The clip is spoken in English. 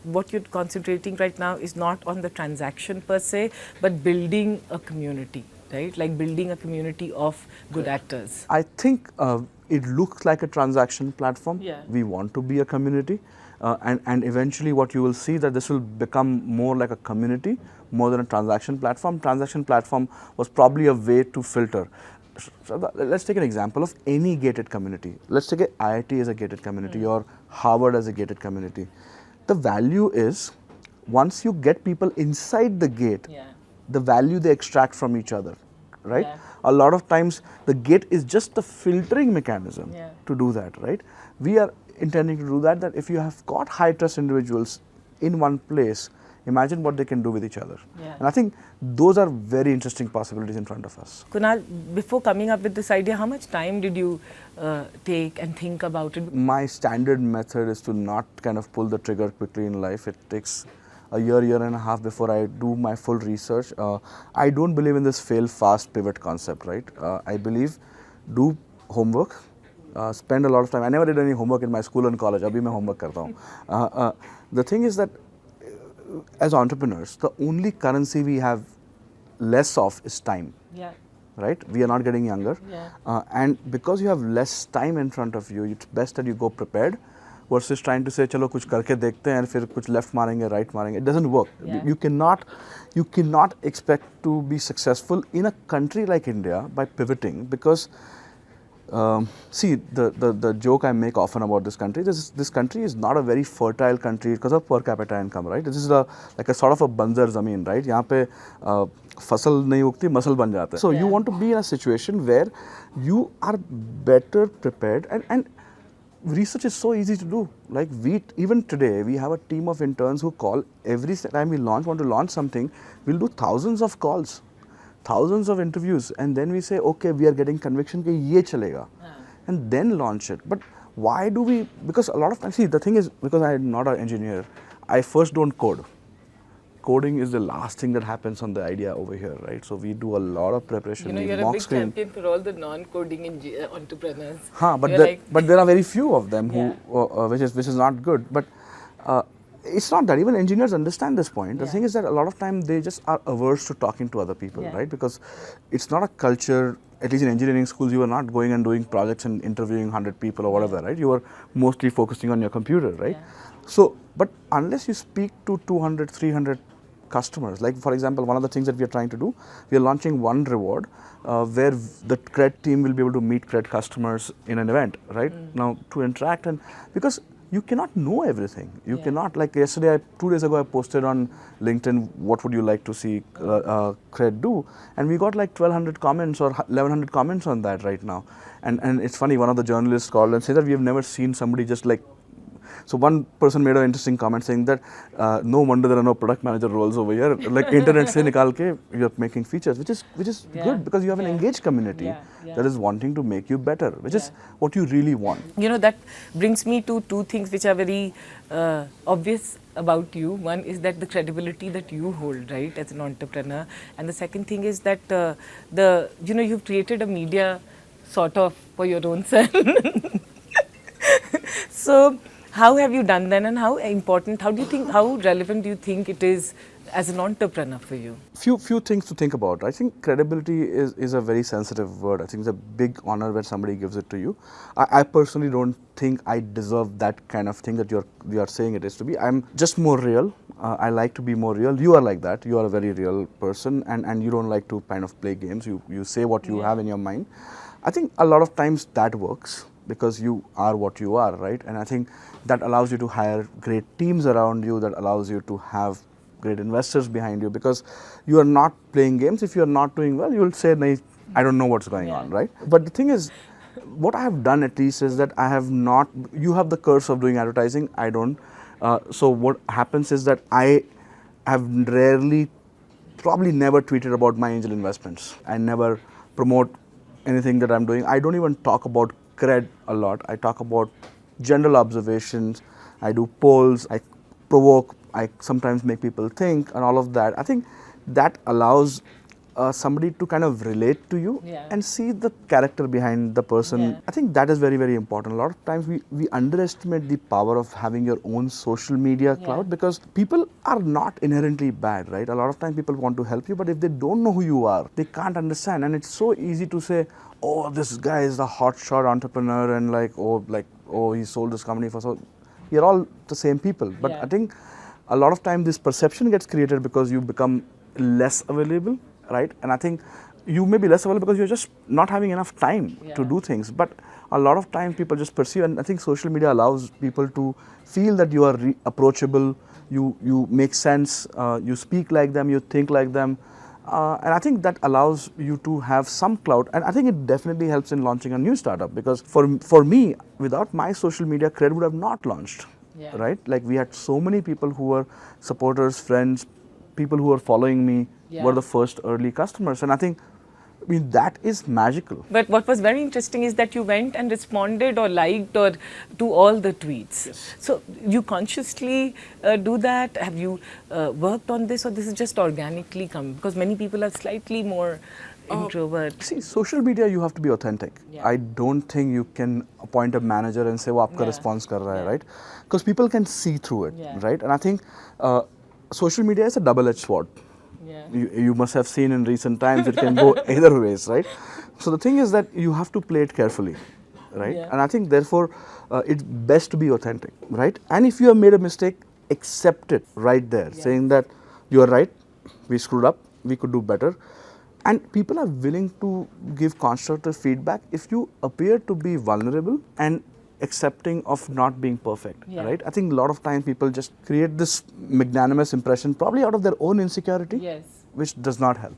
what you're concentrating right now is not on the transaction per se, but building a community, right? Like building a community of good actors. I think it looks like a transaction platform. Yeah. We want to be a community, and eventually what you will see that this will become more like a community more than a transaction platform. Transaction platform was probably a way to filter. So let's take an example of any gated community. Let's take IIT as a gated community or Harvard as a gated community. The value is once you get people inside the gate, Yeah. the value they extract from each other, right? Yeah. A lot of times the gate is just the filtering mechanism Yeah. to do that, right? We are intending to do that, that if you have got high trust individuals in one place, imagine what they can do with each other. Yeah. And I think those are very interesting possibilities in front of us. Kunal, before coming up with this idea, how much time did you take and think about it? My standard method is to not kind of pull the trigger quickly in life. It takes a year and a half before I do my full research. I don't believe in this fail fast pivot concept, right? I believe do homework, spend a lot of time. I never did any homework in my school and college. Abhi main homework karta hu. The thing is that as entrepreneurs, the only currency we have less of is time. Yeah. Right? We are not getting younger. Yeah. And because you have less time in front of you, it's best that you go prepared versus trying to say, chalo kuch karke dekhte hain and fir kuch left marenge, right marenge. It doesn't work. Yeah. You cannot expect to be successful in a country like India by pivoting because see, the joke I make often about this country, this country is not a very fertile country because of per capita income, right? This is like a sort of a banjar zameen, right? यहाँ पे फसल नहीं उगती, muscle बन जाता है. So you want to be in a situation where you are better prepared and research is so easy to do. Like even today, we have a team of interns who call every time we want to launch something, we'll do thousands of calls. Thousands of interviews, and then we say, okay, we are getting conviction that ye chalega, and then launch it. But why do we? Because a lot of times, see, the thing is, because I am not an engineer, I first don't code. Coding is the last thing that happens on the idea over here, right? So we do a lot of preparation. You know, you're a big champion for all the non-coding entrepreneurs. But there are very few of them who, Yeah. which is not good. But it's not that. Even engineers understand this point. The Yeah. thing is that a lot of time they just are averse to talking to other people, Yeah. right? Because it's not a culture, at least in engineering schools, you are not going and doing projects and interviewing 100 people or whatever, right? You are mostly focusing on your computer, right? Yeah. So, but unless you speak to 200, 300 customers, like for example, one of the things that we are trying to do, we are launching one reward where the CRED team will be able to meet CRED customers in an event, right? Now, to interact, and because you cannot know everything. You cannot, like yesterday, 2 days ago, I posted on LinkedIn, what would you like to see CRED do? And we got like 1200 comments or 1100 comments on that right now. And it's funny, one of the journalists called and said that we have never seen somebody just like, so one person made an interesting comment saying that no wonder there are no product manager roles over here. Like internet se nikal ke you're making features, which is good because you have an engaged community that is wanting to make you better, which is what you really want. You know, that brings me to two things which are very obvious about you. One is that the credibility that you hold, right, as an entrepreneur, and the second thing is that you've created a media sort of for your own son. So how have you done that, and how important, how relevant do you think it is as an entrepreneur for you? Few things to think about. I think credibility is a very sensitive word. I think it's a big honor when somebody gives it to you. I personally don't think I deserve that kind of thing that you are saying it is to be. I'm just more real. I like to be more real. You are like that. You are a very real person, and you don't like to kind of play games. You say what you have in your mind. I think a lot of times that works because you are what you are, right? And I think that allows you to hire great teams around you, that allows you to have great investors behind you, because you are not playing games. If you are not doing well, you will say, I don't know what's going on, right? But the thing is, what I have done at least is that I have not, you have the curse of doing advertising, I don't. So what happens is that I have rarely, probably never tweeted about my angel investments. I never promote anything that I'm doing. I don't even talk about CRED a lot. I talk about general observations. I do polls. I provoke. I sometimes make people think and all of that. I think that allows somebody to kind of relate to you Yeah. and see the character behind the person. Yeah. I think that is very, very important. A lot of times we underestimate the power of having your own social media Yeah. clout, because people are not inherently bad, right? A lot of times people want to help you, but if they don't know who you are, they can't understand. And it's so easy to say, oh, this guy is the hotshot entrepreneur, and oh, he sold this company for so. You're all the same people. But Yeah. I think a lot of time this perception gets created because you become less available, right? And I think you may be less available because you're just not having enough time to Yeah. do things. But a lot of time people just perceive, and I think social media allows people to feel that you are approachable, you make sense, you speak like them, you think like them. And I think that allows you to have some clout, and I think it definitely helps in launching a new startup, because for me, without my social media, Cred would have not launched, Yeah. right? Like, we had so many people who were supporters, friends, people who were following me, Yeah. were the first early customers, and I mean that is magical. But what was very interesting is that you went and responded or liked or to all the tweets. Yes. So you consciously do that? Have you worked on this, or this is just organically come? Because many people are slightly more introvert. See, social media, you have to be authentic. Yeah. I don't think you can appoint a manager and say, "वो आपका Yeah. response कर रहा है," Yeah. right? Because people can see through it, Yeah. right? And I think social media is a double-edged sword. Yeah. You must have seen in recent times it can go either ways, right? So the thing is that you have to play it carefully, right? Yeah. And I think therefore it's best to be authentic, right? And if you have made a mistake, accept it right there, Yeah. saying that you are right, we screwed up, we could do better. And people are willing to give constructive feedback if you appear to be vulnerable and accepting of not being perfect, Yeah. right? I think a lot of times people just create this magnanimous impression, probably out of their own insecurity, Yes. which does not help.